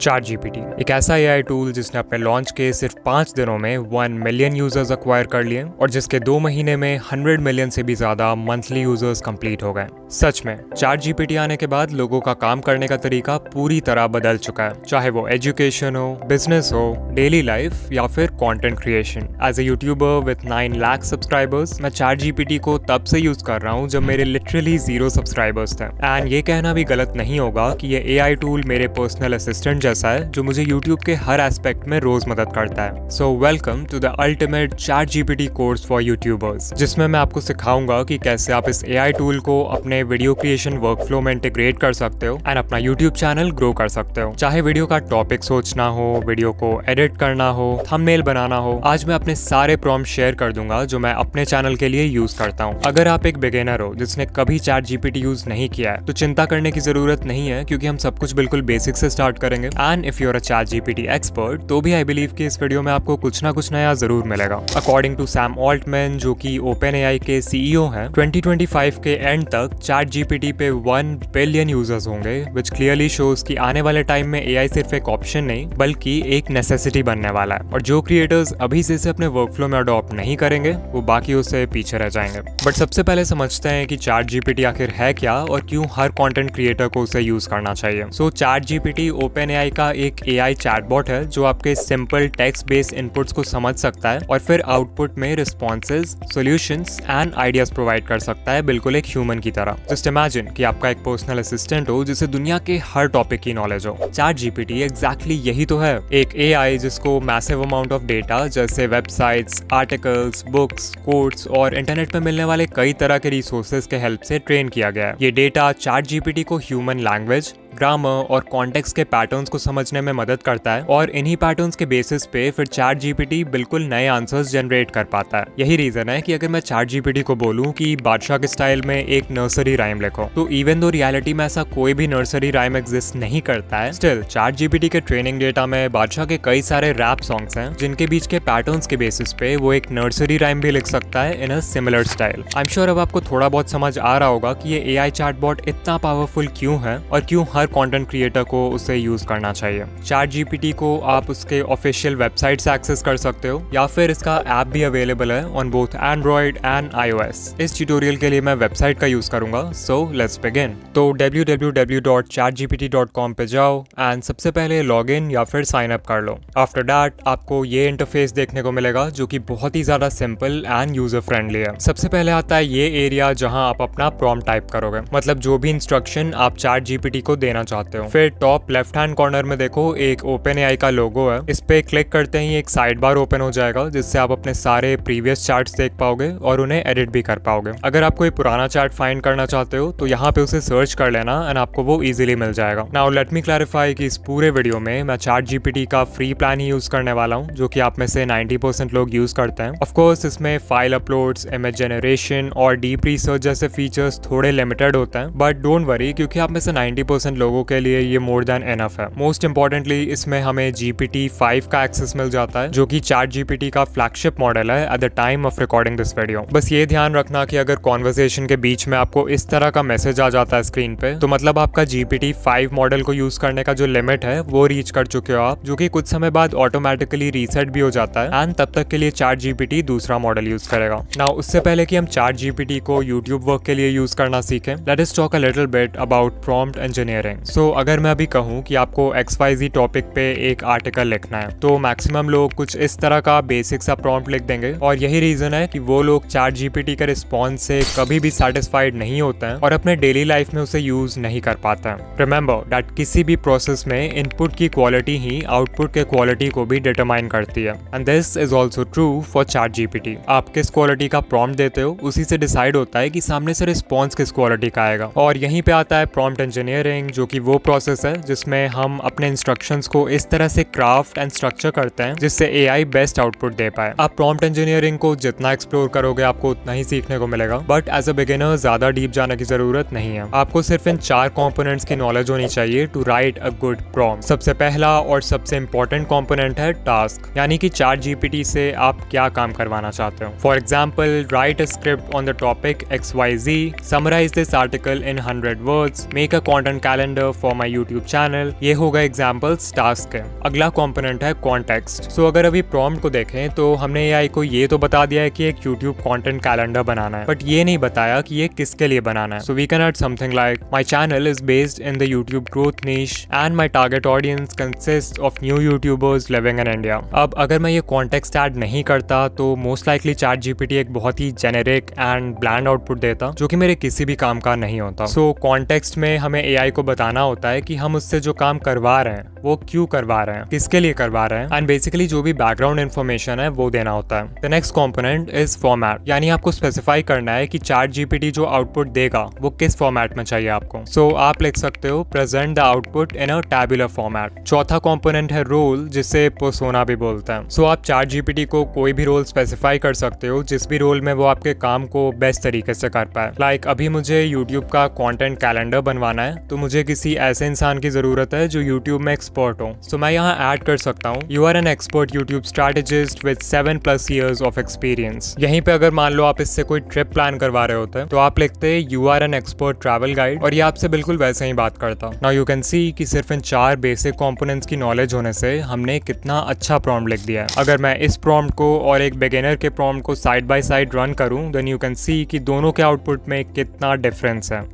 Chat GPT एक ऐसा AI tool जिसने अपने लॉन्च के सिर्फ 5 दिनों में 1 मिलियन यूजर्स अक्वायर कर लिए और जिसके 2 महीने में 100 मिलियन से भी ज्यादा मंथली यूजर्स कंप्लीट हो गए। सच में चैट जीपीटी आने के बाद लोगों का काम करने का तरीका पूरी तरह बदल चुका है, चाहे वो एजुकेशन हो, बिजनेस हो, डेली लाइफ या फिर content creation. As a YouTuber with 9 lakh subscribers मैं चैट जीपीटी को तब से यूज कर रहा हूँ जब मेरे लिटरली 0 सब्सक्राइबर्स थे। एंड ये कहना भी गलत नहीं होगा कि ये एआई टूल मेरे पर्सनल असिस्टेंट जैसा है जो मुझे YouTube के हर एस्पेक्ट में रोज मदद करता है। So welcome to the ultimate ChatGPT course for YouTubers, जिसमें मैं आपको सिखाऊंगा कि कैसे आप इस एआई टूल को अपने वीडियो क्रिएशन वर्कफ्लो में इंटीग्रेट कर सकते हो एंड अपना यूट्यूब चैनल ग्रो कर सकते हो। चाहे वीडियो का टॉपिक सोचना हो, वीडियो को एडिट करना हो, थंबनेल बनाना हो, आज मैं अपने सारे प्रॉम्प्ट शेयर कर दूंगा जो मैं अपने चैनल के लिए यूज करता हूँ। अगर आप एक बिगिनर हो जिसने कभी चैट जीपीटी यूज नहीं किया है तो चिंता करने की जरूरत नहीं है, क्योंकि हम सब कुछ बिल्कुल बेसिक से स्टार्ट करेंगे। And if you are a ChatGPT expert तो भी आई बिलीव कि इस वीडियो में आपको कुछ ना कुछ नया जरूर मिलेगा। अकॉर्डिंग टू सैम ऑल्टमैन, जो कि ओपन एआई के सीईओ हैं, 2025 के एंड तक चैट जीपीटी पे 1 बिलियन यूजर्स होंगे, विच क्लियरली शोज कि आने वाले टाइम में एआई सिर्फ एक ऑप्शन नहीं बल्कि एक नेसेसिटी बनने वाला है। और जो क्रिएटर्स अभी से इसे अपने वर्कफ्लो में अडॉप्ट नहीं करेंगे वो बाकी उससे पीछे रह जाएंगे। बट सबसे पहले समझते हैं कि चैट जीपीटी आखिर है क्या और क्यों हर कंटेंट क्रिएटर को उसे यूज करना चाहिए। सो चैट जीपीटी ओपन एआई का एक एआई चैटबॉट है जो आपके सिंपल टेक्स्ट बेस्ड इनपुट्स को समझ सकता है और फिर आउटपुट में responses, solutions and ideas provide कर सकता है, बिल्कुल एक ह्यूमन की तरह। जस्ट इमेजिन कि आपका एक पर्सनल असिस्टेंट हो जिसे दुनिया के हर टॉपिक की नॉलेज हो। चैट जीपीटी एग्जैक्टली यही तो है, एक एआई जिसको मैसिव अमाउंट ऑफ डेटा जैसे वेबसाइट्स, आर्टिकल्स, बुक्स, कोड्स और इंटरनेट पर मिलने वाले कई तरह के रिसोर्सेज के हेल्प से ट्रेन किया गया है। ये डेटा चैट जीपीटी को ह्यूमन लैंग्वेज, ग्रामर और कॉन्टेक्स्ट के पैटर्न्स को समझने में मदद करता है और इन्हीं पैटर्न्स के बेसिस पे फिर चैट जीपीटी बिल्कुल नए आंसर्स जनरेट कर पाता है। यही रीजन है कि अगर मैं चैट जीपीटी को बोलूं कि बादशाह के स्टाइल में एक नर्सरी राइम लिखो, तो इवन दो रियलिटी में ऐसा कोई भी नर्सरी राइम एग्जिस्ट नहीं करता है, स्टिल चैट जीपीटी के ट्रेनिंग डेटा में बादशाह के कई सारे रैप सॉन्ग्स हैं जिनके बीच के पैटर्न्स के बेसिस पे वो एक नर्सरी राइम भी लिख सकता है in a similar style. I am sure अब आपको थोड़ा बहुत समझ आ रहा होगा कि ये एआई चैटबॉट इतना पावरफुल क्यों है और क्यों हर कंटेंट क्रिएटर को उसे यूज करना चाहिए। चैट जीपीटी को आप उसके ऑफिशियल वेबसाइट से एक्सेस कर सकते हो या फिर इसका ऐप भी अवेलेबल है on both Android and iOS। इस ट्यूटोरियल के लिए मैं वेबसाइट का यूज करूंगा, सो लेट्स बिगिन। तो www.chatgpt.com पे जाओ एंड सबसे पहले लॉग इन या फिर साइन अप कर लो। आफ्टर दैट आपको ये इंटरफेस देखने को मिलेगा जो कि बहुत ही ज्यादा सिंपल एंड यूजर फ्रेंडली है। सबसे पहले आता है ये एरिया जहां आप अपना प्रॉम्प्ट टाइप करोगे, मतलब जो भी इंस्ट्रक्शन आप चैट जीपीटी को देना चाहते हो। फिर टॉप लेफ्ट हैंड कॉर्नर में देखो एक ओपन एआई का लोगो है, इस पे क्लिक करते ही एक साइड बार ओपन हो जाएगा जिससे आप अपने सारे प्रीवियस चार्ट्स देख पाओगे और उन्हें एडिट भी कर पाओगे। अगर आप कोई पुराना चार्ट फाइंड करना चाहते हो तो यहाँ पे उसे सर्च कर लेना एंड आपको वो इजीली मिल जाएगा। नाउ लेट मी क्लैरिफाई कि इस पूरे वीडियो में मैं चैट जीपीटी का फ्री प्लान ही यूज करने वाला हूँ, जो कि आप में से 90% लोग यूज करते हैं। ऑफ कोर्स इसमें फाइल अपलोड्स, इमेज जनरेशन और डीप रिसर्च जैसे फीचर्स थोड़े लिमिटेड होते हैं, बट डोंट वरी क्योंकि आप में से 90% लोगों के लिए ये मोर देन एनफ है। मोस्ट इंपॉर्टेंटली इसमें हमें GPT-5 का एक्सेस मिल जाता है, जो कि चैट जीपीटी का फ्लैगशिप मॉडल है at the time of recording this video. बस ये ध्यान रखना कि अगर कॉन्वर्सेशन के बीच में आपको इस तरह का मैसेज आ जाता है स्क्रीन पे, तो मतलब आपका GPT-5 मॉडल को यूज करने का जो लिमिट है वो रीच कर चुके हो आप, जो कि कुछ समय बाद ऑटोमेटिकली रीसेट भी हो जाता है एंड तब तक के लिए चैट जीपीटी दूसरा मॉडल यूज करेगा। नाउ उससे पहले कि हम चैट जीपीटी को यूट्यूब वर्क के लिए यूज करना सीखें, let us talk a little bit about prompt engineering. So अगर मैं अभी कहूँ कि आपको XYZ टॉपिक पे एक आर्टिकल लिखना है तो मैक्सिमम लोग कुछ इस तरह का बेसिक सा प्रॉम्प्ट लिख देंगे और यही रीजन है कि वो लोग चैट जीपीटी के रिस्पॉन्स से कभी भी सेटिस्फाइड नहीं होते हैं और अपने डेली लाइफ में उसे यूज नहीं कर पाते हैं। रिमेंबर दैट किसी भी प्रोसेस में इनपुट की क्वालिटी ही आउटपुट के क्वालिटी को भी डिटरमाइन करती है and this is also true for chat GPT. आप किस क्वालिटी का प्रॉम्प्ट देते हो उसी से डिसाइड होता है कि सामने से रिस्पॉन्स किस क्वालिटी का आएगा। और यहीं पे आता है प्रॉम्प्ट इंजीनियरिंग, जो कि वो प्रोसेस है जिसमें हम अपने इंस्ट्रक्शंस को इस तरह से क्राफ्ट एंड स्ट्रक्चर करते हैं जिससे एआई बेस्ट आउटपुट दे पाए। आप प्रॉम्प्ट इंजीनियरिंग को जितना एक्सप्लोर करोगे आपको उतना ही सीखने को मिलेगा, बट एज अ बिगिनर ज्यादा डीप जाने की जरूरत नहीं है। आपको सिर्फ इन 4 कंपोनेंट्स की नॉलेज होनी चाहिए to write a good prompt. सबसे पहला और सबसे इंपॉर्टेंट कंपोनेंट है टास्क, यानी कि चैट जीपीटी से आप क्या काम करवाना चाहते हो। For example, write a script on the topic XYZ, summarize this article in 100 words, make a content calendar calendar for my YouTube channel. ये होगा एग्जाम्पल्स टास्क के। अगला कॉम्पोनेंट है कॉन्टेक्स्ट। सो अगर अभी प्रॉम्प्ट को देखें तो हमने एआई को ये तो बता दिया है कि एक यूट्यूब कंटेंट कैलेंडर बनाना है, बट ये नहीं बताया कि ये किसके लिए बनाना है। So we can add something like my channel is based in the YouTube growth niche and my target audience consist of new YouTubers living in India. अब अगर मैं ये कॉन्टेक्स्ट ऐड नहीं करता तो मोस्ट लाइकली चैट जीपीटी एक बहुत ही generic and bland output देता जो कि मेरे किसी भी काम का नहीं होता। सो कॉन्टेक्स्ट में हमें एआई को बताना होता है कि हम उससे जो काम करवा रहे हैं वो क्यों करवा रहे हैं, किसके लिए करवा रहे हैं, एंड बेसिकली जो भी बैकग्राउंड इन्फॉर्मेशन है वो देना होता है। The next component is format, यानी आपको स्पेसिफाई करना है कि चैट जीपीटी जो आउटपुट देगा वो किस फॉर्मेट में चाहिए आपको। सो आप लिख सकते हो present the output in a tabular format. चौथा कॉम्पोनेंट है रोल, जिसे पर्सोना भी बोलते हैं। सो आप चैट जीपीटी को कोई भी रोल स्पेसिफाई कर सकते हो जिस भी रोल में वो आपके काम को बेस्ट तरीके से कर पाए। लाइक अभी मुझे यूट्यूब का कंटेंट कैलेंडर बनवाना है तो मुझे किसी ऐसे इंसान की जरूरत है जो यूट्यूब में एक्सपर्ट हो। सो मैं यहाँ ऐड कर सकता हूँ you are an expert YouTube strategist with 7+ years of experience. यहीं पे अगर मान लो आप इससे कोई ट्रिप प्लान करवा रहे होते हैं तो आप लिखते you are an expert travel guide और ये आपसे बिल्कुल वैसे ही बात करता। नाउ यू कैन सी कि सिर्फ इन 4 बेसिक कंपोनेंट्स की नॉलेज होने से हमने कितना अच्छा प्रॉम्प्ट लिख दिया है। अगर मैं इस प्रॉम्प्ट को और एक बिगिनर के प्रॉम्प्ट को साइड बाय साइड रन करूं देन यू कैन सी कि दोनों के आउटपुट में कितना डिफरेंस है।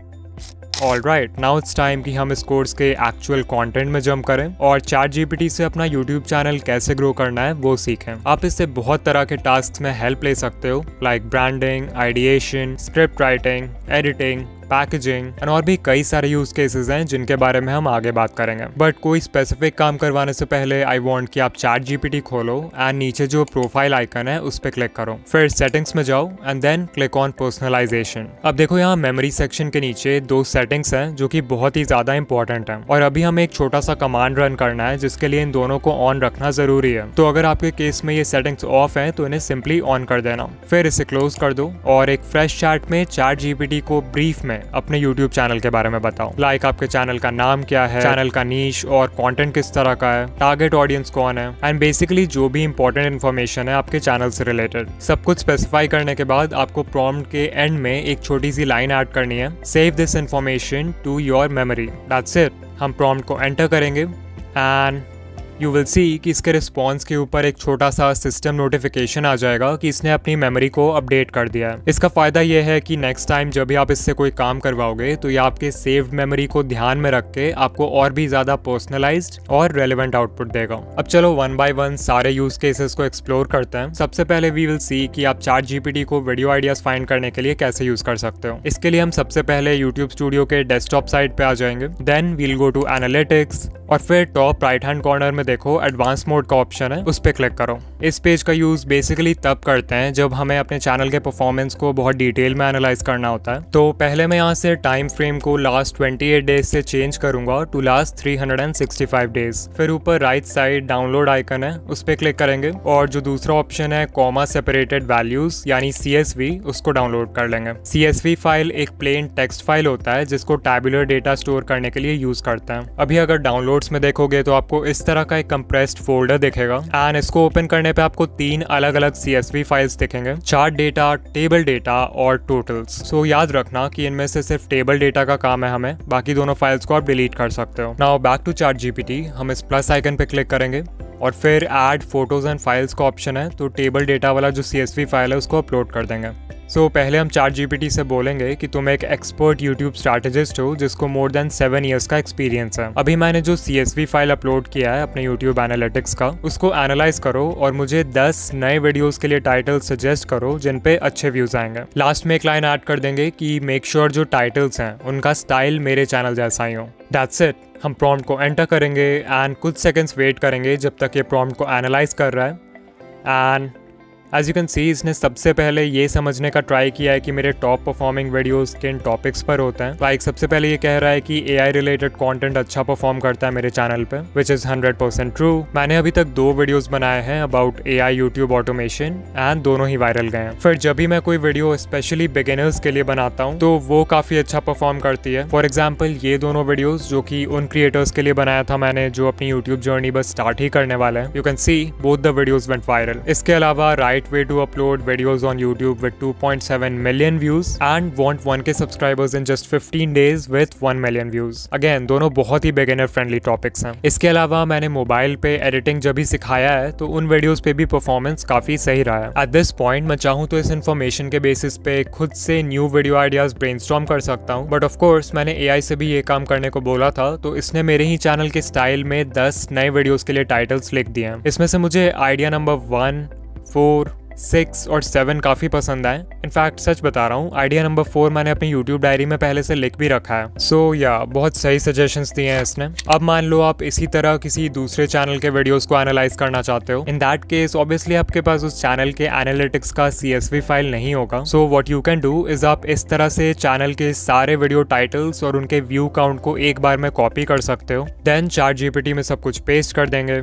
ऑलराइट, नाउ इट्स टाइम कि हम इस कोर्स के एक्चुअल कंटेंट में जंप करें और चैट जीपीटी से अपना यूट्यूब चैनल कैसे ग्रो करना है वो सीखें। आप इससे बहुत तरह के टास्क में हेल्प ले सकते हो like branding, ideation, script writing, editing, packaging and और भी कई सारे यूज केसेस हैं जिनके बारे में हम आगे बात करेंगे। बट कोई स्पेसिफिक काम करवाने से पहले आई वांट कि आप चैट जीपीटी खोलो एंड नीचे जो प्रोफाइल आइकन है उस पर क्लिक करो, फिर सेटिंग्स में जाओ and then click on personalization. अब देखो यहाँ मेमोरी सेक्शन के नीचे 2 सेटिंग्स हैं जो कि बहुत ही ज्यादा इंपॉर्टेंट है और अभी हमें एक छोटा सा कमांड रन करना है जिसके लिए इन दोनों को ऑन रखना जरूरी है। तो अगर आपके केस में ये सेटिंग्स ऑफ है तो इन्हें सिंपली ऑन कर देना, फिर इसे क्लोज कर दो और एक फ्रेश चैट में चैट जीपीटी को ब्रीफ में अपने यूट्यूब चैनल के बारे में बताओ। लाइक आपके चैनल का नाम क्या है, चैनल का नीश और कंटेंट किस तरह का है, टारगेट ऑडियंस कौन है एंड बेसिकली जो भी इंपॉर्टेंट इन्फॉर्मेशन है आपके चैनल से रिलेटेड। सब कुछ स्पेसिफाई करने के बाद आपको प्रॉम्प्ट के एंड में एक छोटी सी लाइन ऐड करनी है, save this information to your memory. That's it. हम प्रॉम्प्ट को एंटर करेंगे एंड यू विल सी कि इसके रिस्पॉन्स के ऊपर एक छोटा सा सिस्टम नोटिफिकेशन आ जाएगा कि इसने अपनी मेमोरी को अपडेट कर दिया है। इसका फायदा यह है कि नेक्स्ट टाइम जब भी आप इससे कोई काम करवाओगे तो ये आपके सेव्ड मेमोरी को ध्यान में रख के आपको और भी ज्यादा पर्सनलाइज्ड और रेलेवेंट आउटपुट देगा। अब चलो 1 by 1 सारे यूज केसेस को एक्सप्लोर करते हैं। सबसे पहले वी विल सी कि आप चैट जीपीटी को वीडियो आइडियाज फाइंड करने के लिए कैसे यूज कर सकते हो। इसके लिए हम सबसे पहले यूट्यूब स्टूडियो के डेस्कटॉप साइट पे आ जाएंगे, then we'll go to analytics और फिर टॉप राइट हैंड कॉर्नर में देखो एडवांस मोड का ऑप्शन है, उस पर क्लिक करो। इस पेज का यूज बेसिकली तब करते हैं जब हमें अपने चैनल के परफॉर्मेंस को बहुत डिटेल में एनालाइज करना होता है। तो पहले मैं यहाँ से टाइम फ्रेम को लास्ट 28 डेज से चेंज करूंगा टू लास्ट 365 डेज। फिर ऊपर राइट साइड डाउनलोड आइकन है, उस पर क्लिक करेंगे और जो दूसरा ऑप्शन है कॉमा सेपरेटेड वैल्यूज यानी CSV, उसको डाउनलोड कर लेंगे। CSV फाइल एक प्लेन टेक्स्ट फाइल होता है जिसको टैबुलर डेटा स्टोर करने के लिए यूज करते हैं। अभी अगर डाउनलोड्स में देखोगे तो आपको इस तरह का एक कंप्रेस्ड फोल्डर दिखेगा एंड इसको ओपन करने पे आपको 3 अलग अलग CSV फाइल्स दिखेंगे, चार्ट डेटा, टेबल डेटा और टोटल्स। सो याद रखना कि इनमें से सिर्फ टेबल डेटा का काम है हमें, बाकी दोनों फाइल्स को आप डिलीट कर सकते हो। Now back to ChatGPT, हम इस प्लस आइकन पे क्लिक करेंगे और फिर ऐड फोटोज एंड फाइल्स का ऑप्शन है, तो टेबल डेटा वाला जो CSV फाइल है उसको अपलोड कर देंगे। सो पहले हम चैट जीपीटी से बोलेंगे कि तुम एक एक्सपर्ट यूट्यूब स्ट्रैटेजिस्ट हो जिसको मोर देन 7 years का एक्सपीरियंस है। अभी मैंने जो CSV फाइल अपलोड किया है अपने यूट्यूब एनालिटिक्स का, उसको एनालाइज करो और मुझे 10 नए वीडियोस के लिए टाइटल सजेस्ट करो जिन पे अच्छे व्यूज आएंगे। लास्ट में एक लाइन ऐड कर देंगे कि मेक श्योर जो टाइटल्स हैं उनका स्टाइल मेरे चैनल जैसा ही हो। That's it. हम प्रॉम्प्ट को एंटर करेंगे एंड कुछ सेकंड्स वेट करेंगे जब तक ये प्रॉम्प्ट को एनालाइज कर रहा है। And as you can see इसने सबसे पहले ये समझने का ट्राई किया है कि मेरे टॉप परफॉर्मिंग वीडियोस किन टॉपिक्स पर होते हैं। लाइक सबसे पहले ये कह रहा है कि AI रिलेटेड कंटेंट अच्छा परफॉर्म करता है मेरे चैनल पे, विच इज 100% ट्रू। मैंने अभी तक 2 वीडियोस बनाए हैं about AI YouTube automation and दोनों ही वायरल गए हैं। फिर जब भी मैं कोई वीडियो स्पेशली बिगिनर्स के लिए बनाता हूँ तो वो काफी अच्छा परफॉर्म करती है। फॉर एग्जाम्पल ये दोनों वीडियोज जो कि उन क्रिएटर्स के लिए बनाया था मैंने जो अपनी यूट्यूब जर्नी बस स्टार्ट ही करने वाले हैं, you can C both the videos went viral. इसके अलावा right right way to upload videos on YouTube with 2.7 million views and want 1K subscribers in just 15 days with 1 million views. Again, दोनों बहुत ही beginner friendly topics हैं. इसके अलावा मैंने mobile पे editing जब भी सिखाया है तो उन वीडियोस पे भी परफॉर्मेंस काफी सही रहा है. At this point मैं चाहूँ तो इस इन्फॉर्मेशन के बेसिस पे खुद से न्यू वीडियो आइडियाज ब्रेनस्टॉर्म कर सकता हूँ, बट ऑफ कोर्स मैंने AI से भी ये काम करने को बोला था, तो इसने मेरे ही चैनल के स्टाइल में 10 नए वीडियोस के लिए टाइटल्स लिख दिए हैं. इसमें से मुझे आइडिया नंबर 1, 4, 6 और 7 काफी पसंद आए. इनफैक्ट सच बता रहा हूँ, आइडिया नंबर 4 मैंने अपनी यूट्यूब डायरी में पहले से लिख भी रखा है. सो बहुत सही सजेशंस दिए हैं इसने. अब मान लो आप इसी तरह किसी दूसरे चैनल के वीडियोस को एनालाइज करना चाहते हो. इन दैट केस ऑब्वियसली आपके पास उस चैनल के एनालिटिक्स का CSV फाइल नहीं होगा. So what you can do is आप इस तरह से चैनल के सारे वीडियो टाइटल्स और उनके व्यू काउंट को एक बार में कॉपी कर सकते हो. देन ChatGPT में सब कुछ पेस्ट कर देंगे.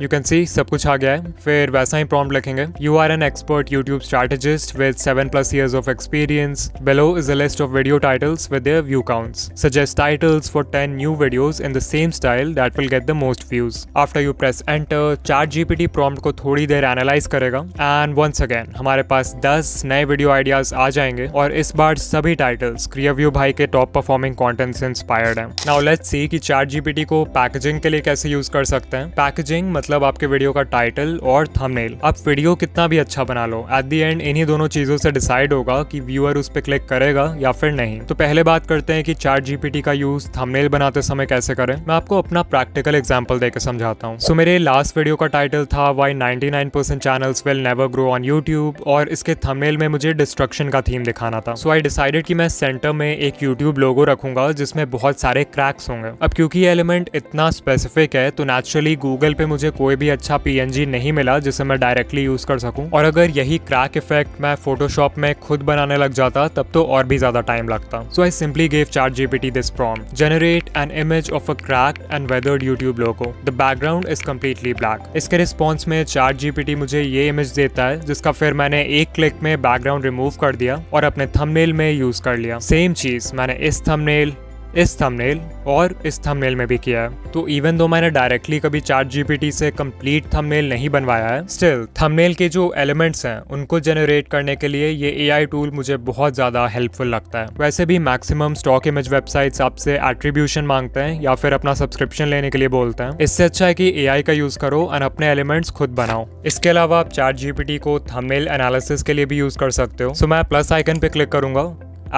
You can see सब कुछ आ गया है. फिर वैसा ही prompt लिखेंगे. You are an expert YouTube strategist with 7+ years of experience. Below is a list of video titles with their view counts. Suggest titles for 10 new videos in the same style that will get the most views. After you press enter, ChatGPT prompt को थोड़ी देर analyse करेगा and once again हमारे पास 10 नए video ideas आ जाएंगे और इस बार सभी titles क्रियाव्यू भाई के टॉप परफॉर्मिंग कंटेंट से इंस्पायर्ड हैं. Now let's see कि ChatGPT को पैकेजिंग के लिए कैसे यूज कर सकते हैं. पैकेजिंग मतलब आपके वीडियो का टाइटल और थंबनेल. आप वीडियो कितना भी अच्छा बना लो, एट द एंड इन्हीं दोनों चीजों से डिसाइड होगा कि व्यूअर उस पर क्लिक करेगा या फिर नहीं. तो पहले बात करते हैं कि ChatGPT का यूज थंबनेल बनाते समय कैसे करें. मैं आपको अपना प्रैक्टिकल एग्जांपल देकर समझाता हूँ. सो मेरे लास्ट वीडियो का टाइटल था why 99% channels will never grow on YouTube और इसके थंबनेल में मुझे डिस्ट्रक्शन का थीम दिखाना था. सो आई डिसाइडेड कि मैं सेंटर में एक यूट्यूब लोगो रखूंगा जिसमें बहुत सारे क्रैक्स होंगे. अब क्योंकि ये एलिमेंट इतना स्पेसिफिक है तो नेचुरली गूगल पे मुझे कोई भी अच्छा PNG नहीं मिला जिसे मैं डायरेक्टली यूज कर सकूं. और अगर यही क्रैक इफेक्ट मैं फोटोशॉप में खुद बनाने लग जाता तब तो और भी ज्यादा टाइम लगता. So I simply gave ChatGPT this prompt. Generate an image of a cracked and weathered YouTube logo. The background is completely black. इसके रिस्पॉन्स में ChatGPT मुझे ये इमेज देता है जिसका फिर मैंने एक क्लिक में बैकग्राउंड रिमूव कर दिया और अपने थंबनेल में यूज कर लिया. सेम चीज मैंने इस थंबनेल और इस थंबनेल में भी किया है. तो इवन दो मैंने डायरेक्टली कभी ChatGPT से कंप्लीट थंबनेल नहीं बनवाया है, स्टिल थंबनेल के जो एलिमेंट्स हैं उनको जनरेट करने के लिए ये AI टूल मुझे बहुत ज्यादा हेल्पफुल लगता है. वैसे भी मैक्सिमम स्टॉक इमेज वेबसाइट्स आपसे एट्रीब्यूशन मांगते हैं या फिर अपना सब्सक्रिप्शन लेने के लिए बोलते हैं. इससे अच्छा है कि AI का यूज करो और अपने एलिमेंट्स खुद बनाओ. इसके अलावा आप ChatGPT को थंबनेल एनालिसिस के लिए भी यूज कर सकते हो. सो मैं प्लस आइकन पे क्लिक करूंगा,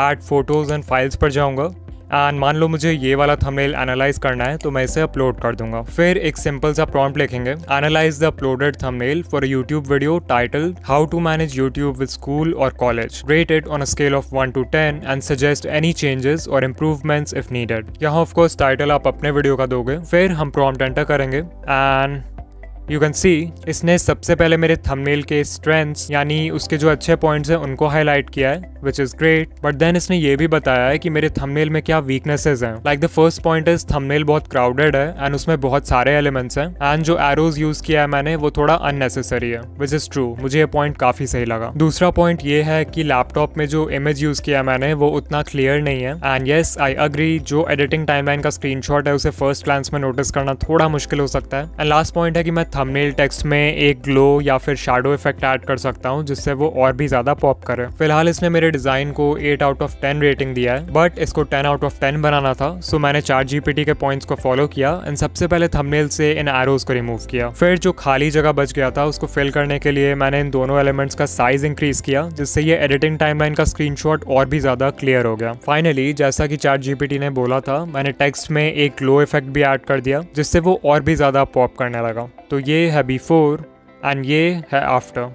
ऐड फोटोज एंड फाइल्स पर जाऊंगा एंड मान लो मुझे ये वाला थंबनेल एनालाइज करना है तो मैं इसे अपलोड कर दूंगा. फिर एक सिंपल सा प्रॉम्प्ट लिखेंगे. Analyse the uploaded thumbnail for a YouTube video title how to manage YouTube with school और college. Rate it on a scale of 1 to 10 and suggest any changes or improvements if needed. यहाँ of course title आप अपने video का दोगे. फिर हम prompt enter करेंगे and you can see इसने सबसे पहले मेरे थंबनेल के स्ट्रेंथ्स यानी उसके जो अच्छे पॉइंट्स हैं उनको हाईलाइट किया है, which is great. But then इसने ये भी बताया है कि मेरे थंबनेल में क्या वीकनेसेस हैं. Like the first point is thumbnail बहुत क्राउडेड है एंड उसमें बहुत सारे एलिमेंट्स हैं एंड जो एरोज यूज किया है मैंने वो थोड़ा अननेसेसरी है, विच इज ट्रू. मुझे ये पॉइंट काफी सही लगा. दूसरा पॉइंट ये है कि लैपटॉप में जो इमेज यूज किया मैंने वो उतना क्लियर नहीं है एंड येस आई अग्री जो एडिटिंग टाइमलाइन का स्क्रीनशॉट है उसे फर्स्ट ग्लांस में नोटिस करना थोड़ा मुश्किल हो सकता है. एंड लास्ट पॉइंट है कि मैं थंबनेल टेक्स्ट में एक ग्लो या फिर शैडो इफेक्ट ऐड कर सकता हूँ जिससे वो और भी ज्यादा पॉप करे. फिलहाल इसने मेरे डिजाइन को 8 out of 10 रेटिंग दिया है, बट इसको 10 out of 10 बनाना था. सो मैंने ChatGPT के पॉइंट्स को फॉलो किया एंड सबसे पहले थंबनेल से इन एरोज को रिमूव किया. फिर जो खाली जगह बच गया था उसको फिल करने के लिए मैंने इन दोनों एलिमेंट्स का साइज इंक्रीज किया जिससे ये एडिटिंग टाइमलाइन का स्क्रीनशॉट और भी ज्यादा क्लियर हो गया. फाइनली जैसा कि ChatGPT ने बोला था मैंने टेक्स्ट में एक ग्लो इफेक्ट भी ऐड कर दिया जिससे वो और भी ज्यादा पॉप करने लगा. तो ये है बिफोर एंड ये है आफ्टर.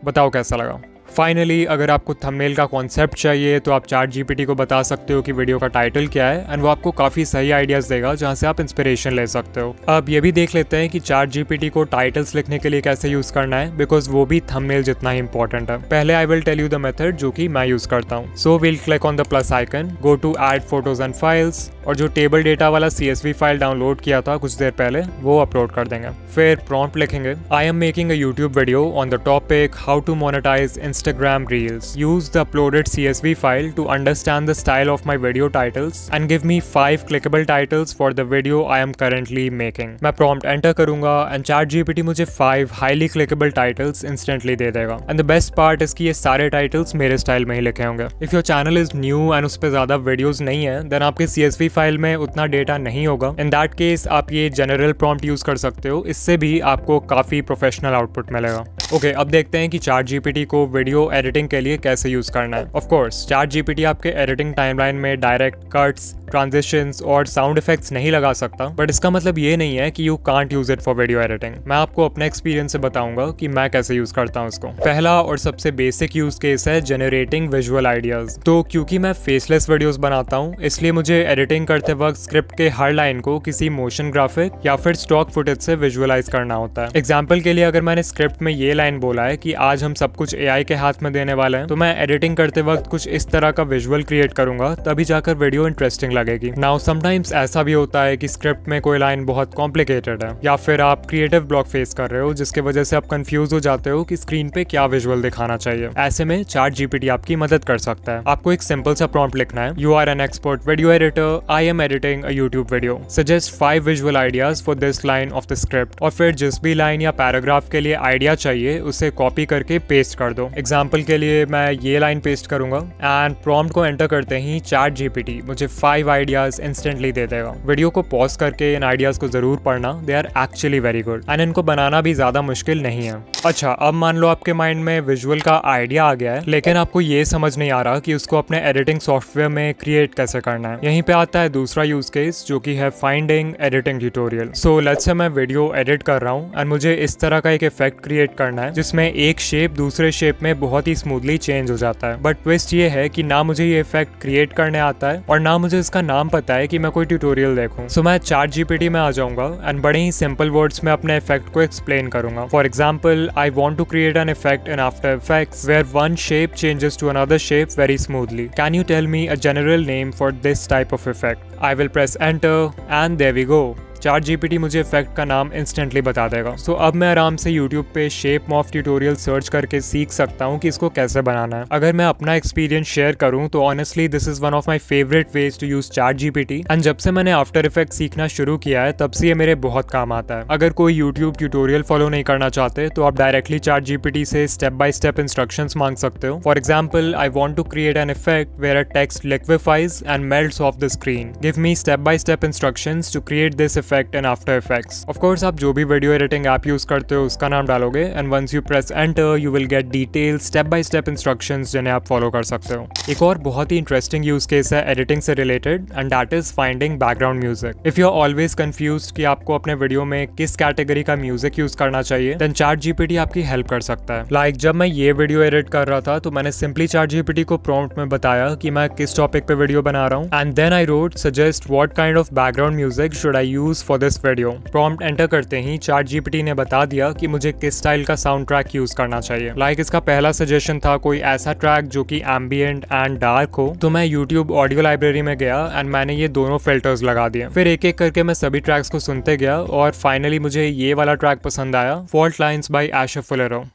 बताओ कैसा लगा. फाइनली अगर आपको थंबनेल का कॉन्सेप्ट चाहिए तो आप ChatGPT को बता सकते हो कि वीडियो का टाइटल क्या है एंड वो आपको काफ़ी सही आइडियाज़ देगा जहाँ से आप इंस्पिरेशन ले सकते हो. अब ये भी देख लेते हैं कि ChatGPT को टाइटल्स लिखने के लिए कैसे यूज़ करना है, बिकॉज वो भी थंबनेल जितना ही इंपॉर्टेंट है. पहले I will tell you the method जो कि मैं यूज़ करता हूँ. So will click on the plus icon, go to add photos and files और जो टेबल डेटा वाला CSV फाइल डाउनलोड किया था कुछ देर पहले वो अपलोड कर देंगे. फिर प्रॉम्प्ट लिखेंगे. I am making a YouTube video on the topic how to monetize Instagram Reels. Use the uploaded CSV file to understand the style of my video titles and give me 5 clickable titles for the video I am currently making. मैं prompt enter करूंगा and ChatGPT मुझे 5 highly clickable titles instantly दे देगा. And the best part is कि ये सारे titles मेरे style में ही लिखे होंगे. If your channel is new and उस पे ज़्यादा वीडियोस नहीं है, then आपके CSV फाइल में उतना डेटा नहीं होगा. In that case आप ये जनरल prompt यूज कर सकते हो. इससे भी आपको काफ़ी प्रोफेशनल आउटपुट मिलेगा. ओके, अब देखते हैं कि ChatGPT को वीडियो एडिटिंग के लिए कैसे यूज करना है. ऑफ कोर्स ChatGPT आपके एडिटिंग टाइमलाइन में डायरेक्ट कट्स, ट्रांजिशंस और साउंड इफेक्ट्स नहीं लगा सकता, बट इसका मतलब ये नहीं है कि you can't use it for video editing. मैं आपको अपने एक्सपीरियंस से बताऊंगा कि मैं कैसे यूज करता हूँ इसको. पहला और सबसे बेसिक यूज केस है जनरेटिंग विजुअल आइडियाज. तो क्योंकि मैं फेसलेस वीडियोस बनाता हूँ, इसलिए मुझे एडिटिंग करते वक्त स्क्रिप्ट के हर लाइन को किसी मोशन ग्राफिक या फिर स्टॉक फुटेज से विजुअलाइज करना होता है. एग्जाम्पल के लिए अगर मैंने स्क्रिप्ट में ये लाइन बोला है कि आज हम सब कुछ AI के हाथ में देने वाले हैं, तो मैं एडिटिंग करते वक्त कुछ इस तरह का विजुअल क्रिएट करूंगा, तभी जाकर वीडियो इंटरेस्टिंग लगेगी. नाउ समटाइम्स ऐसा भी होता है कि स्क्रिप्ट में कोई लाइन बहुत कॉम्प्लिकेटेड है या फिर आप क्रिएटिव ब्लॉक फेस कर रहे हो, जिसके वजह से आप कंफ्यूज हो जाते हो कि स्क्रीन पे क्या विजुअल दिखाना चाहिए. ऐसे में ChatGPT आपकी मदद कर सकता है. आपको एक सिंपल सा प्रॉम्प्ट लिखना है. You are an expert video editor, I am editing a YouTube video, suggest 5 visual ideas for this line of the script. और फिर जिस भी लाइन या पैराग्राफ के लिए आइडिया चाहिए उसे कॉपी करके पेस्ट कर दो. एग्जाम्पल के लिए मैं ये लाइन पेस्ट करूंगा एंड प्रॉम्प्ट को एंटर करते ही ChatGPT मुझे 5 आइडियाज इंस्टेंटली दे देगा. वीडियो को पॉज करके इन आइडियाज को जरूर पढ़ना. They are actually very good and इनको बनाना भी ज्यादा मुश्किल नहीं है. अच्छा, अब मान लो आपके माइंड में विजुअल का आइडिया आ गया है, लेकिन आपको ये समझ नहीं आ रहा कि उसको अपने एडिटिंग सॉफ्टवेयर में क्रिएट कैसे करना है. यहीं पे आता है दूसरा यूज केस, जो कि है finding editing tutorial. So let's say मैं वीडियो एडिट कर रहा हूँ एंड मुझे इस तरह का एक इफेक्ट क्रिएट करना है जिसमें एक शेप दूसरे शेप में बहुत ही स्मूथली चेंज हो जाता है. बट ट्विस्ट ये है कि ना मुझे ये इफेक्ट क्रिएट करने आता है और ना मुझे इसका नाम पता है कि मैं कोई ट्यूटोरियल देखूं. सो मैं ChatGPT में आ जाऊंगा एंड बड़े ही सिंपल वर्ड्स में अपने इफेक्ट को एक्सप्लेन करूंगा. For example, I want to create an effect in After Effects where one shape changes to another shape very smoothly. Can you tell me a general name for this type of effect? I will press enter and there we go. ChatGPT मुझे effect का नाम instantly बता देगा. सो अब मैं आराम से YouTube पे शेप मॉर्फ ट्यूटोरियल सर्च करके सीख सकता हूँ कि इसको कैसे बनाना है. अगर मैं अपना एक्सपीरियंस शेयर करूँ तो honestly this is one of my favourite ways to use ChatGPT and जब से मैंने आफ्टर इफेक्ट सीखना शुरू किया है तब से ये मेरे बहुत काम आता है. अगर कोई YouTube ट्यूटोरियल फॉलो नहीं करना चाहते तो आप डायरेक्टली ChatGPT से स्टेप बाय स्टेप इंस्ट्रक्शंस मांग सकते हो. For example, I want to create an effect where a text liquifies and melts off the screen. Give me step by step instructions to create this effect in After Effect. Of course, आप जो भी video editing app use करते हो उसका नाम डालोगे and once you press enter you will get detail step by step instructions जिन्हें आप फॉलो कर सकते हो. एक और बहुत ही इंटरेस्टिंग यूज केस है एडिटिंग से related and that is finding background music. If you are always confused कि आपको अपने वीडियो में किस कैटेगरी का म्यूजिक यूज करना चाहिए, देन ChatGPT आपकी हेल्प कर सकता है. लाइक जब मैं ये वीडियो एडिट कर रहा था तो मैंने सिंपली ChatGPT को प्रॉम्प्ट में बताया कि मैं किस टॉपिक पे वीडियो बना रहा हूँ and then I wrote suggest what kind of background music should I use for this video. Prompt enter करते ही ChatGPT ने बता दिया कि मुझे किस स्टाइल का साउंड ट्रैक यूज करना चाहिए. लाइक इसका पहला सजेशन था कोई ऐसा ट्रैक जो कि एम्बिएंट एंड डार्क हो. तो मैं YouTube ऑडियो लाइब्रेरी में गया एंड मैंने ये दोनों फिल्टर्स लगा दिए. फिर एक एक करके मैं सभी ट्रैक्स को सुनते गया और फाइनली मुझे ये वाला ट्रैक पसंद आया, फॉल्ट लाइन्स बाय एशर फुलेरो.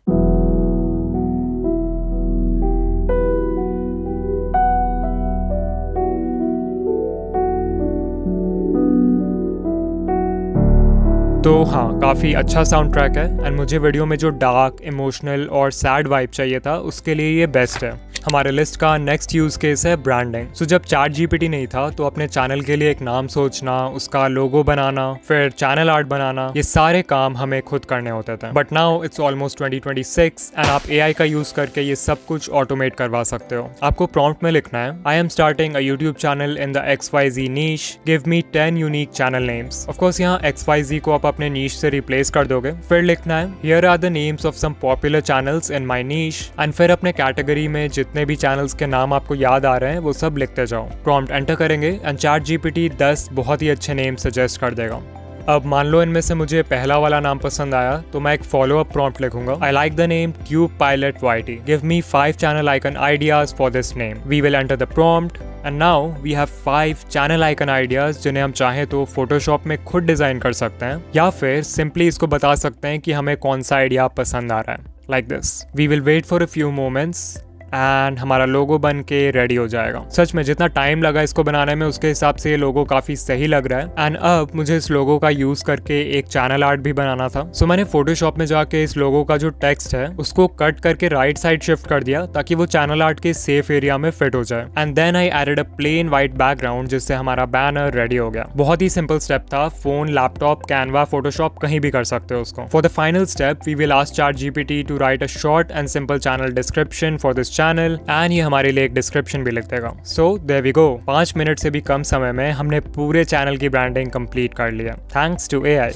तो हाँ, काफ़ी अच्छा साउंड ट्रैक है एंड मुझे वीडियो में जो डार्क, इमोशनल और सैड वाइब चाहिए था उसके लिए ये बेस्ट है. हमारे लिस्ट का नेक्स्ट यूज केस है ब्रांडिंग. सो जब ChatGPT नहीं था तो अपने चैनल के लिए एक नाम सोचना, उसका लोगो बनाना, फिर चैनल आर्ट बनाना, ये सारे काम हमें खुद करने होते थे. But now it's almost 2026 and आप AI का यूज करके ये सब कुछ ऑटोमेट करवा सकते हो. आपको प्रॉम्प्ट में लिखना है, I am starting a YouTube channel in the XYZ niche, give me 10 unique channel names. Of course यहाँ XYZ को आप अपने नीश से रिप्लेस कर दोगे. फिर लिखना है, here are the names of some popular channels in my niche and फिर अपने कैटेगरी में जितने भी चैनल्स के नाम आपको याद आ रहे हैं वो सब लिखते जाओ. प्रॉम्प्ट एंटर करेंगे एंड ChatGPT 10 बहुत ही अच्छे नेम सजेस्ट कर देगा. अब मान लो इनमें से मुझे पहला वाला नाम पसंद आया तो मैं एक फॉलो अप प्रॉम्प्ट लिखूंगा. I like the name Tube Pilot YT. Give me 5 channel icon ideas for this name. We will enter the prompt and now we have 5 channel icon ideas जिन्हें हम चाहे तो फोटोशॉप में खुद design कर सकते हैं या फिर सिंपली इसको बता सकते हैं कि हमें कौन सा आइडिया पसंद आ रहा है. like this. We will wait for a few moments and हमारा लोगो बन के रेडी हो जाएगा। सच में जितना टाइम लगा इसको बनाने में उसके हिसाब से ये लोगो काफी सही लग रहा है। एंड अब मुझे इस लोगो का यूज करके एक चैनल आर्ट भी बनाना था। सो मैंने फोटोशॉप में जाके इस लोगो का जो टेक्स्ट है उसको कट करके राइट साइड शिफ्ट कर दिया ताकि वो चैनल आर्ट के सेफ एरिया में फिट हो जाए। And then I added a plain white background जिससे हमारा बैनर रेडी हो गया। बहुत ही सिंपल स्टेप था। फोन, लैपटॉप, कैनवा, फोटोशॉप कहीं भी कर सकते हो उसको। For the final step we will ask ChatGPT to write a short and simple channel description for this channel and ये हमारे लिए एक डिस्क्रिप्शन भी लिख देगा। सो देयर वी गो। 5 मिनट से भी कम समय में हमने पूरे चैनल की ब्रांडिंग कंप्लीट कर लिया थैंक्स टू AI।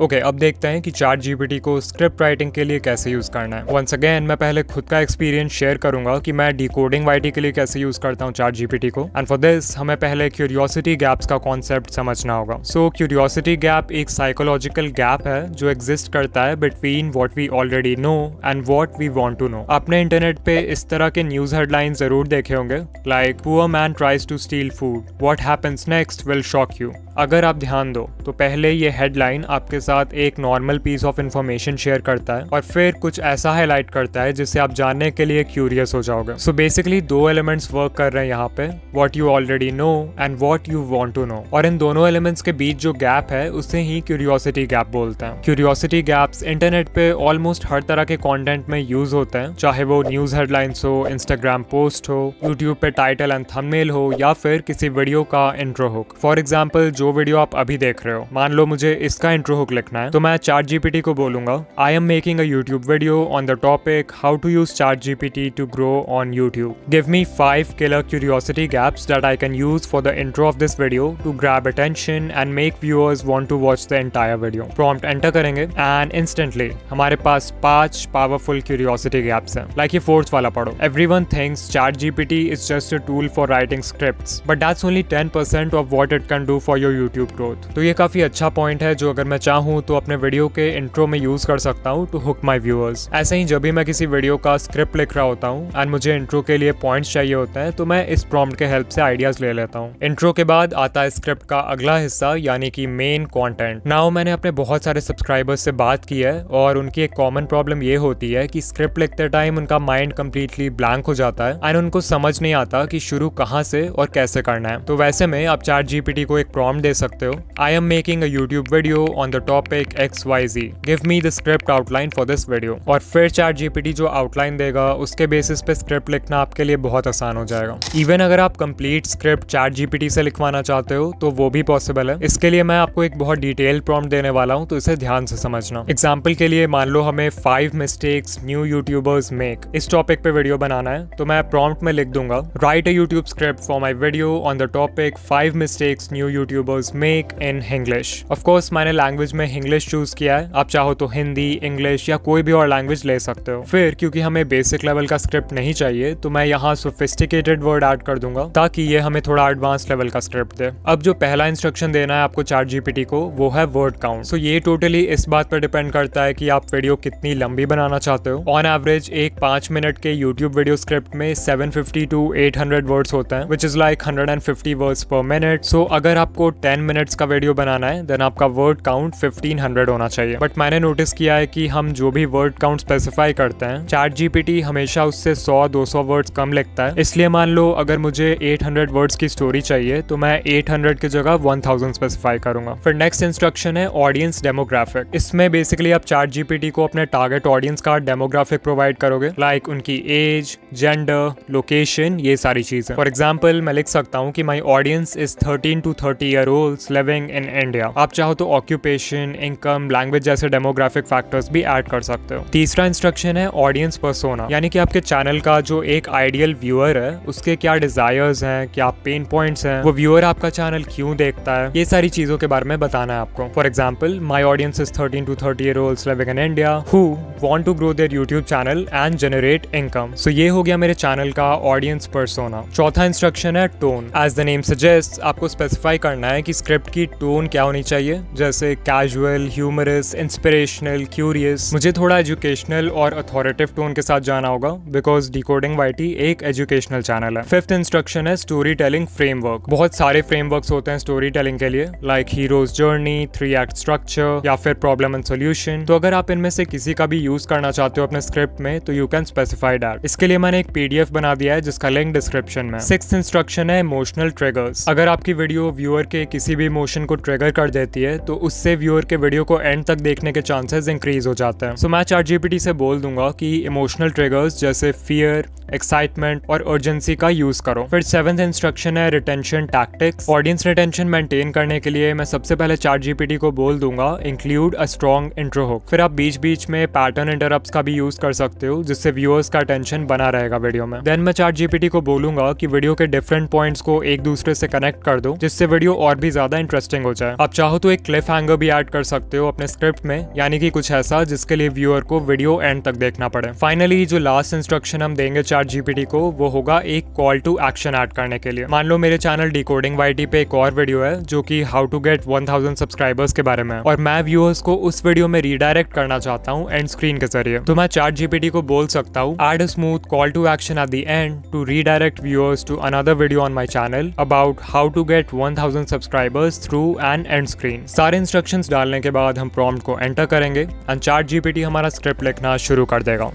ओके, अब देखते हैं कि ChatGPT को स्क्रिप्ट राइटिंग के लिए कैसे यूज करना है। वंस अगेन मैं पहले खुद का एक्सपीरियंस शेयर करूंगा कि मैं डिकोडिंग वाइटी के लिए कैसे यूज करता हूँ ChatGPT को। एंड फॉर दिस हमें पहले क्यूरियोसिटी गैप्स का कॉन्सेप्ट समझना होगा। सो क्यूरियोसिटी गैप एक साइकोलॉजिकल गैप है जो एग्जिस्ट करता है between what we already know and what we want to know. आपने इंटरनेट पे इस तरह के न्यूज हेडलाइन जरूर देखे होंगे, like poor man tries to steal food, what happens next will shock you. अगर आप ध्यान दो तो पहले ये हेडलाइन आपके साथ एक normal piece of information share करता है और फिर कुछ ऐसा हाईलाइट करता है जिससे आप जानने के लिए क्यूरियस हो जाओगे। सो बेसिकली 2 एलिमेंट्स वर्क कर रहे हैं यहाँ पे, what you already know and what you want to know. और इन दोनों एलिमेंट्स के बीच जो गैप है उसे ही क्यूरियोसिटी गैप बोलते हैं। क्यूरियोसिटी गैप्स इंटरनेट पे ऑलमोस्ट हर तरह के कंटेंट में यूज होते हैं, चाहे वो न्यूज हेडलाइंस हो, इंस्टाग्राम पोस्ट हो, यूट्यूब पे टाइटल एंड थंबनेल हो, या फिर किसी वीडियो का इंट्रो हुक। फॉर एग्जाम्पल जो वीडियो आप अभी देख रहे हो, मान लो मुझे इसका इंट्रो हुक लिखना है तो मैं ChatGPT को बोलूंगा I am making a YouTube video on the topic how to use ChatGPT to grow on YouTube. Give me 5 killer curiosity gaps that I can use for the intro of this video to grab attention and make viewers want to watch the entire video। Prompt enter करेंगे and instantly हमारे पास 5 powerful curiosity gaps हैं। Like ये 4th वाला पढ़ो, everyone thinks ChatGPT is just a tool for writing scripts but that's only 10% of what it can do for your YouTube growth. तो ये काफी अच्छा पॉइंट है जो अगर मैं चाहूँ तो अपने वीडियो के इंट्रो में यूज कर सकता हूँ टू हुक माय व्यूअर्स। ऐसे ही जब भी मैं किसी वीडियो का स्क्रिप्ट लिख रहा होता हूँ एंड मुझे इंट्रो के लिए पॉइंट्स चाहिए होते हैं तो मैं इस प्रॉम्प्ट के हेल्प से आइडियाज ले लेता हूँ। इंट्रो के बाद आता है स्क्रिप्ट का अगला हिस्सा यानी कि मेन कंटेंट। नाउ मैंने अपने बहुत सारे सब्सक्राइबर्स से बात की है और उनकी एक कॉमन प्रॉब्लम ये होती है कि स्क्रिप्ट लिखते टाइम उनका माइंड कंप्लीटली ब्लैंक हो जाता है एंड उनको समझ नहीं आता कि शुरू कहाँ से और कैसे करना है। तो वैसे में आप ChatGPT को एक प्रॉम्प्ट दे सकते हो, आई am making a YouTube video on the topic XYZ, give me the script outline for this video. और फिर ChatGPT जो आउटलाइन देगा उसके बेसिस पे स्क्रिप्ट लिखना आपके लिए बहुत आसान हो जाएगा। इवन अगर आप कंप्लीट स्क्रिप्ट ChatGPT से लिखवाना चाहते हो तो वो भी पॉसिबल है। इसके लिए मैं आपको एक बहुत डिटेल प्रॉम्प्ट देने वाला हूँ तो इसे ध्यान से समझना। एग्जाम्पल के लिए मान लो हमें 5 मिस्टेक्स न्यू यूट्यूबर्स मेक, इस टॉपिक पे वीडियो बनाना है तो मैं प्रॉम्प्ट में लिख दूंगा right a YouTube script for my video on the topic 5 mistakes new YouTubers make in English. Of course मैंने लैंग्वेज में इंग्लिश चूज किया है, आप चाहो तो हिंदी, इंग्लिश या कोई भी और लैंग्वेज ले सकते हो। फिर क्योंकि हमें बेसिक लेवल का स्क्रिप्ट नहीं चाहिए तो मैं यहाँ सोफिस्टिकेटेड वर्ड ऐड कर दूंगा ताकि ये हमें थोड़ा एडवांस लेवल का स्क्रिप्ट दे। अब जो पहला इंस्ट्रक्शन देना है आपको ChatGPT को वो है वर्ड काउंट। सो ये टोटली इस बात पर डिपेंड करता है कि आप वीडियो कितनी लंबी बनाना चाहते हो। ऑन एवरेज एक 5 मिनट के यूट्यूब वीडियो स्क्रिप्ट में 750 to 800 वर्ड्स होते हैं which is like 150 words per minute. So अगर आपको 10 मिनट्स का वीडियो बनाना है देन आपका वर्ड काउंट 1500 होना चाहिए। बट मैंने नोटिस किया है कि हम जो भी वर्ड काउंट स्पेसिफाई करते हैं ChatGPT हमेशा उससे 100-200 वर्ड्स कम लिखता है। इसलिए मान लो अगर मुझे 800 वर्ड्स की स्टोरी चाहिए तो मैं 800 की जगह 1000 स्पेसिफाई करूंगा। फिर नेक्स्ट इंस्ट्रक्शन है ऑडियंस डेमोग्राफिक। इसमें बेसिकली आप ChatGPT को अपने टारगेट ऑडियंस का डेमोग्राफिक प्रोवाइड करोगे, लाइक उनकी एज, जेंडर, लोकेशन, ये सारी चीजें। फॉर एग्जाम्पल मैं लिख सकता हूँ कि माई audience is 13 to 30 year olds living in India. आप चाहो तो ऑक्यूपेशन, इनकम, लैंग्वेज जैसे डेमोग्राफिक फैक्टर्स भी ऐड कर सकते हो। तीसरा इंस्ट्रक्शन है ऑडियंस पर्सोना, यानी कि आपके चैनल का जो एक आइडियल व्यूअर है उसके क्या डिजायर्स हैं, क्या पेन पॉइंट्स हैं, वो व्यूअर आपका चैनल क्यों देखता है, ये सारी चीजों के बारे में बताना है आपको। For example my audience is 13 to 30 year olds living in India who want to grow their YouTube channel and generate income. So ये हो गया मेरे चैनल का ऑडियंस पर्सोना। चौथा इंस्ट्रक्शन है tone. As the name suggest आपको specify करना है है कि स्क्रिप्ट की टोन क्या होनी चाहिए, जैसे कैजुअल, ह्यूमरस, इंस्पिरेशनल, क्यूरियस। मुझे थोड़ा एजुकेशनल और अथॉरिटेटिव टोन के साथ जाना होगा बिकॉज डिकोडिंग वाईटी एक एजुकेशनल चैनल है। फिफ्थ इंस्ट्रक्शन है स्टोरी टेलिंग फ्रेमवर्क। बहुत सारे फ्रेमवर्क्स होते हैं स्टोरी टेलिंग के लिए, like heroes journey, 3 act structure या फिर प्रॉब्लम एंड सोल्यूशन। तो अगर आप इनमें से किसी का भी यूज करना चाहते हो अपने स्क्रिप्ट में तो यू कैन स्पेसिफाई दैट। इसके लिए मैंने एक पीडीएफ बना दिया है जिसका लिंक डिस्क्रिप्शन में। सिक्स्थ इंस्ट्रक्शन है इमोशनल ट्रिगर्स। अगर आपकी वीडियो व्यूअर के किसी भी इमोशन को ट्रिगर कर देती है तो उससे व्यूअर के वीडियो को एंड तक देखने के चांसेस इंक्रीज हो जाते हैं। सो मैं ChatGPT से बोल दूंगा कि इमोशनल ट्रिगर्स जैसे फियर, एक्साइटमेंट और अर्जेंसी का यूज करो। फिर सेवंथ इंस्ट्रक्शन है retention tactics. Audience retention maintain करने के लिए मैं सबसे पहले ChatGPT को बोल दूंगा include a strong intro hook. फिर आप बीच बीच में पैटर्न इंटरप्ट्स का भी यूज कर सकते हो जिससे व्यूअर्स का अटेंशन बना रहेगा वीडियो में। देन मैं ChatGPT को बोलूंगा कि वीडियो के डिफरेंट पॉइंट्स को एक दूसरे से कनेक्ट कर दो जिससे वीडियो और भी ज्यादा इंटरेस्टिंग हो जाए। आप चाहो तो एक क्लिफ हैंगर भी ऐड कर सकते हो अपने स्क्रिप्ट में, यानी कि कुछ ऐसा जिसके लिए व्यूअर को वीडियो एंड तक देखना पड़े। फाइनली जो लास्ट इंस्ट्रक्शन हम देंगे ChatGPT को वो होगा एक कॉल टू एक्शन ऐड करने के लिए। मान लो मेरे चैनल डिकोडिंग वाईटी पे एक और वीडियो है जो कि हाउ टू गेट 1000 सब्सक्राइबर्स के बारे में, और मैं व्यूअर्स को उस वीडियो में रीडायरेक्ट करना चाहता हूँ एंड स्क्रीन के जरिए। तो मैं ChatGPT को बोल सकता हूँ add a smooth call to action at the end to redirect viewers to another video on my channel about how to get 1000 subscribers through an end screen. सारे इंस्ट्रक्शंस डालने के बाद हम प्रॉम्प्ट को एंटर करेंगे एंड ChatGPT हमारा script लिखना शुरू कर देगा।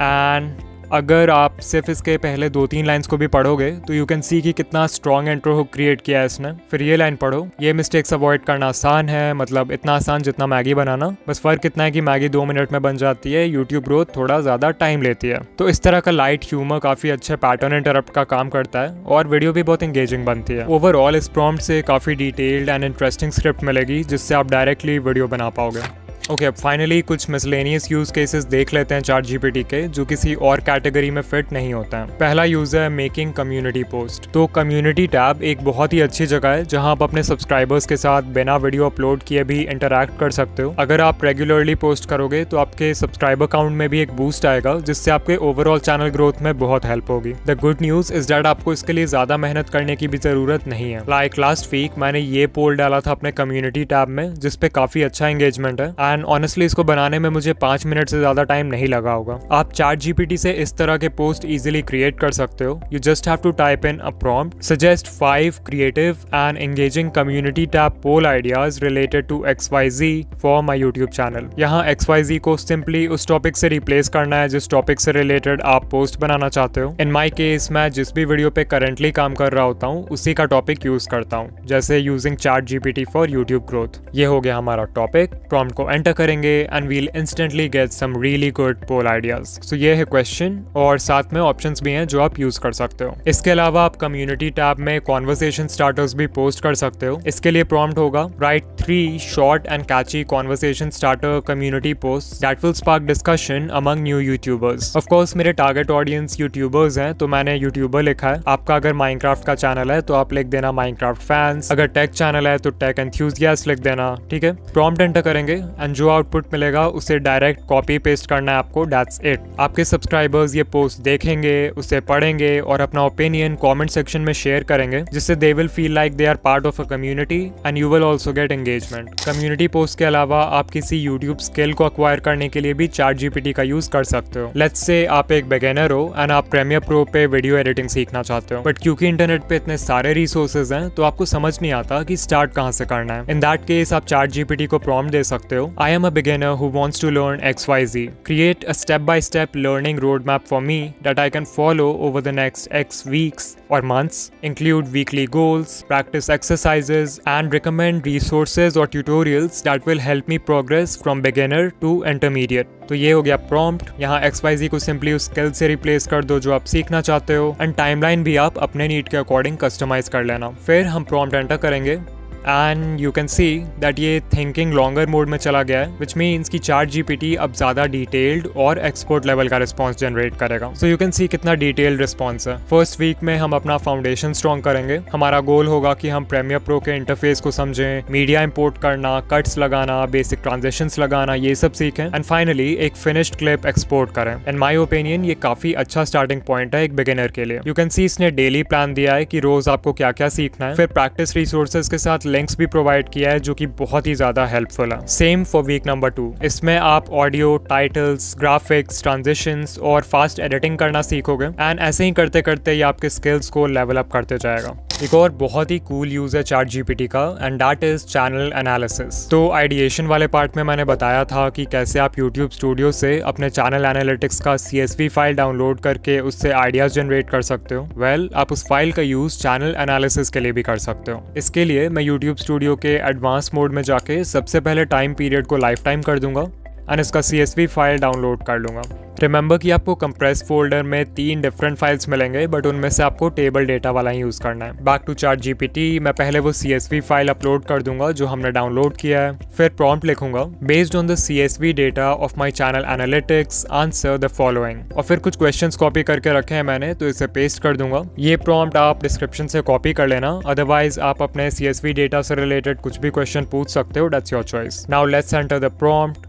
एंड अगर आप सिर्फ इसके पहले 2-3 लाइंस को भी पढ़ोगे तो यू कैन सी कि कितना स्ट्रॉन्ग इंट्रो हुक क्रिएट किया है इसने। फिर ये लाइन पढ़ो, ये मिस्टेक्स अवॉइड करना आसान है, मतलब इतना आसान जितना मैगी बनाना, बस फर्क इतना है कि मैगी 2 मिनट में बन जाती है, यूट्यूब ग्रोथ थोड़ा ज्यादा टाइम लेती है। तो इस तरह का लाइट ह्यूमर काफी अच्छे पैटर्न इंटरप्ट का काम करता है और वीडियो भी बहुत एंगेजिंग बनती है। ओवरऑल इस प्रॉम्प्ट से काफी डिटेल्ड एंड इंटरेस्टिंग स्क्रिप्ट मिलेगी जिससे आप डायरेक्टली वीडियो बना पाओगे। ओके, अब फाइनली कुछ मिसलेनियस यूज केसेस देख लेते हैं ChatGPT के जो किसी और कैटेगरी में फिट नहीं होते हैं। पहला यूज है मेकिंग कम्युनिटी पोस्ट। तो कम्युनिटी टैब एक बहुत ही अच्छी जगह है जहां आप अपने सब्सक्राइबर्स के साथ बिना वीडियो अपलोड किए भी इंटरैक्ट कर सकते हो। अगर आप रेगुलरली पोस्ट करोगे तो आपके सब्सक्राइबर काउंट में भी एक बूस्ट आएगा जिससे आपके ओवरऑल चैनल ग्रोथ में बहुत हेल्प होगी। The good news is that आपको इसके लिए ज्यादा मेहनत करने की भी जरूरत नहीं है। लाइक लास्ट वीक मैंने ये पोल डाला था अपने कम्युनिटी टैब में जिसपे काफी अच्छा एंगेजमेंट है एंड ऑनेस्टली इसको बनाने में मुझे 5 मिनट से ज्यादा टाइम नहीं लगा होगा। आप ChatGPT से इस तरह के पोस्ट इजीली क्रिएट कर सकते हो। You just have to type in a prompt suggest 5 creative and engaging community tab poll ideas related to XYZ for my YouTube channel. यहाँ XYZ को सिंपली उस टॉपिक से रिप्लेस करना है जिस टॉपिक से रिलेटेड आप पोस्ट बनाना चाहते हो। इन माई केस मैं जिस भी वीडियो पे करंटली काम कर रहा होता हूँ उसी का टॉपिक यूज करता हूँ, जैसे using ChatGPT for YouTube growth. ये हो गया हमारा टॉपिक। प्रॉम्प्ट को एंटर करेंगे and we'll instantly get some really good poll ideas. So ये है क्वेश्चन और साथ में ऑप्शंस भी हैं जो आप यूज कर सकते हो। इसके अलावा आप कम्युनिटी टैब में कॉन्वर्सेशन स्टार्टर्स भी पोस्ट कर सकते हो। इसके लिए प्रॉम्प्ट होगा write 3 short and catchy conversation starter community post that will spark discussion among new YouTubers. Of course मेरे टारगेट ऑडियंस यूट्यूबर्स हैं तो मैंने यूट्यूबर लिखा है। आपका अगर माइनक्राफ्ट का चैनल है तो आप लिख देना माइनक्राफ्ट फैंस, अगर टेक चैनल है तो टेक एंथुसियास्ट लिख देना। ठीक है, प्रॉम्प्ट एंटर करेंगे एंड जो आउटपुट मिलेगा उसे डायरेक्ट कॉपी पेस्ट करना है आपको। That's it. आपके सब्सक्राइबर्स ये पोस्ट देखेंगे, उसे पढ़ेंगे और अपना ओपिनियन कमेंट सेक्शन में शेयर करेंगे जिससे they will feel like they are part of a community and you will also get engagement. Community post के अलावा आप किसी यूट्यूब स्किल को अक्वायर करने के लिए भी ChatGPT का यूज कर सकते हो। लेट्स से आप एक बिगिनर हो एंड आप प्रीमियर प्रो पे वीडियो एडिटिंग सीखना चाहते हो, बट क्योंकि इंटरनेट पे इतने सारे रिसोर्सेज हैं तो आपको समझ नहीं आता कि स्टार्ट कहाँ से करना है। इन दैट केस आप ChatGPT को प्रॉम्प्ट दे सकते हो I am a beginner who wants to learn XYZ. Create a step-by-step learning roadmap for me that I can follow over the next X weeks or months. Include weekly goals, practice exercises, and recommend resources or tutorials that will help me progress from beginner to intermediate. तो ये हो गया prompt. यहाँ XYZ को simply उस skill से replace कर दो जो आप सीखना चाहते हो एंड टाइमलाइन भी आप अपने नीड के अकॉर्डिंग कस्टमाइज कर लेना। फिर हम प्रॉम्प्ट एंटर करेंगे and you can see that ये थिंकिंग लॉन्गर मोड में चला गया है, विच मीन्स कि ChatGPT अब ज़्यादा डिटेल्ड और एक्सपर्ट लेवल का रिस्पॉन्स जनरेट करेगा। सो यू कैन सी कितना डिटेल्ड रिस्पॉन्स है। फर्स्ट वीक में हम अपना फाउंडेशन स्ट्रॉन्ग करेंगे। हमारा गोल होगा कि हम प्रीमियर प्रो के इंटरफेस को समझें, मीडिया इंपोर्ट करना, कट्स लगाना, बेसिक ट्रांजिशंस लगाना, ये सब सीखें एंड फाइनली एक फिनिश्ड क्लिप एक्सपोर्ट करें। इन माय ओपिनियन ये काफी अच्छा स्टार्टिंग पॉइंट है एक बिगिनर के लिए। यू कैन सी इसने डेली प्लान दिया है कि रोज आपको क्या क्या सीखना है, फिर प्रैक्टिस रिसोर्सेज के साथ लिंक्स भी प्रोवाइड किया है जो कि बहुत ही ज्यादा हेल्पफुल है। Same for week number 2। इसमें आप ऑडियो, टाइटल्स, ग्राफिक्स, ट्रांजिशंस और फास्ट एडिटिंग करना सीखोगे एंड ऐसे ही करते करते ये आपके स्किल्स को लेवल अप करते जाएगा। एक और बहुत ही कूल यूज है ChatGPT का and that is channel analysis. तो आइडिएशन वाले पार्ट में मैंने बताया था कि कैसे आप YouTube स्टूडियो से अपने चैनल एनालिटिक्स का CSV फाइल डाउनलोड करके उससे आइडियाज जनरेट कर सकते हो। वेल, आप उस फाइल का यूज चैनल एनालिसिस के लिए भी कर सकते हो। इसके लिए मैं YouTube स्टूडियो के एडवांस मोड में जाके सबसे पहले टाइम पीरियड को लाइफ टाइम कर दूंगा एंड इसका CSV फाइल डाउनलोड कर लूंगा। रिमेंबर कि आपको कंप्रेस फोल्डर में 3 डिफरेंट फाइल्स मिलेंगे, बट उनमें से आपको टेबल डेटा वाला ही यूज करना है। बैक टू ChatGPT, मैं पहले वो CSV फाइल अपलोड कर दूंगा जो हमने डाउनलोड किया है, फिर प्रॉम्प्ट लिखूंगा based on the CSV data of my channel analytics, answer the following, और फिर कुछ क्वेश्चंस कॉपी करके रखे हैं मैंने, तो इसे पेस्ट कर दूंगा। ये प्रॉम्प्ट आप डिस्क्रिप्शन से कॉपी कर लेना, अदरवाइज आप अपने CSV डेटा से रिलेटेड कुछ भी क्वेश्चन पूछ सकते हो, that's your choice. Now let's enter the prompt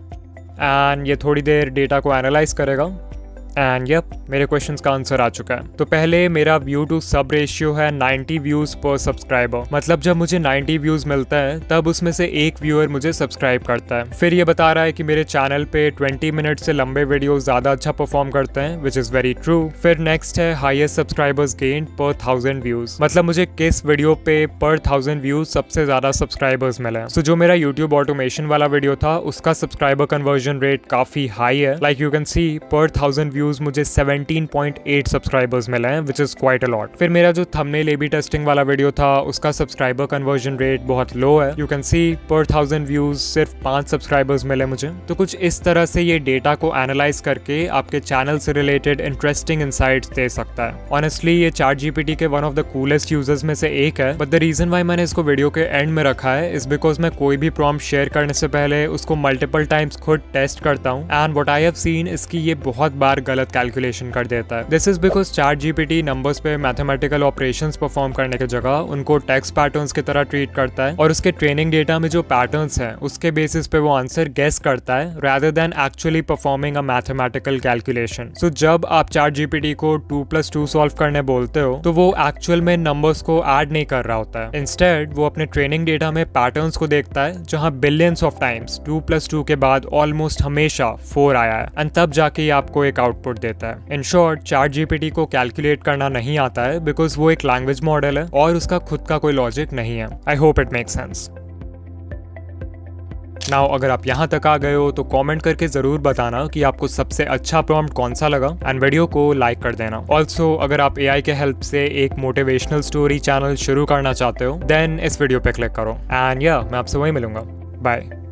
and ये थोड़ी देर डेटा को एनालाइज करेगा एंड यप, मेरे क्वेश्चंस का आंसर आ चुका है। तो पहले मेरा व्यू टू सब रेशियो है 90 व्यूज पर सब्सक्राइबर, मतलब जब मुझे 90 व्यूज मिलता है तब उसमें से एक व्यूअर मुझे सब्सक्राइब करता है। फिर ये बता रहा है कि मेरे चैनल पे 20 मिनट से लंबे वीडियो ज्यादा अच्छा परफॉर्म करते हैं, विच इज वेरी ट्रू। फिर नेक्स्ट है हाईएस्ट सब्सक्राइबर्स गेन पर 1000 व्यूज, मतलब मुझे किस वीडियो पे पर 1000 व्यूज सबसे ज्यादा सब्सक्राइबर्स मिले। सो जो मेरा यूट्यूब ऑटोमेशन वाला वीडियो था उसका सब्सक्राइबर कन्वर्जन रेट काफी हाई है। लाइक यू कैन सी पर 1000 व्यूज मुझे 17.8 सब्सक्राइबर्स मिले हैं, which is quite a lot. फिर मेरा जो थंबनेल A/B टेस्टिंग वाला वीडियो था उसका सब्सक्राइबर कन्वर्जन रेट बहुत लो है। यू कैन सी पर 1000 व्यूज सिर्फ 5 सब्सक्राइबर्स मिले मुझे। तो कुछ इस तरह से ये डेटा को एनालाइज करके आपके चैनल से रिलेटेड इंटरेस्टिंग इनसाइट्स दे सकता है। ऑनेस्टली ये ChatGPT के one of the coolest users में से एक है, बट द रीजन वाई मैंने इसको वीडियो के एंड में रखा है इज बिकॉज मैं कोई भी प्रॉम्प्ट शेयर करने से पहले उसको मल्टीपल टाइम्स खुद टेस्ट करता हूँ and what I have seen इसकी ये बहुत बार गलत कैलकुलेशन कर देता है। This is because ChatGPT numbers पे मैथमेटिकल ऑपरेशंस परफॉर्म करने की जगह उनको टेक्स्ट पैटर्न्स की तरह ट्रीट करता है और उसके ट्रेनिंग डेटा में जो पैटर्न्स हैं उसके बेसिस पे वो आंसर गेस करता है rather than actually performing a mathematical calculation. So जब आप ChatGPT को 2+2 सॉल्व करने बोलते हो तो वो एक्चुअल में नंबर्स को ऐड नहीं कर रहा होता है। इंस्टेड वो अपने ट्रेनिंग डेटा में पैटर्न्स को देखता है जहां बिलियंस ऑफ टाइम्स 2+2 के बाद ऑलमोस्ट हमेशा 4 आया है एंड तब जाके आपको एक आउटपुट देता है। इन शॉर्ट ChatGPT को कैलकुलेट करना नहीं आता है बिकॉज वो एक लैंग्वेज मॉडल है और उसका खुद का कोई लॉजिक नहीं है। I hope it makes sense. Now अगर आप यहाँ तक आ गए हो तो कमेंट करके जरूर बताना कि आपको सबसे अच्छा प्रॉम्प्ट कौन सा लगा एंड वीडियो को लाइक कर देना। ऑल्सो अगर आप AI के हेल्प से एक मोटिवेशनल स्टोरी चैनल शुरू करना चाहते हो देन इस वीडियो पे क्लिक करो एंड या मैं आपसे वहीं मिलूंगा। बाय।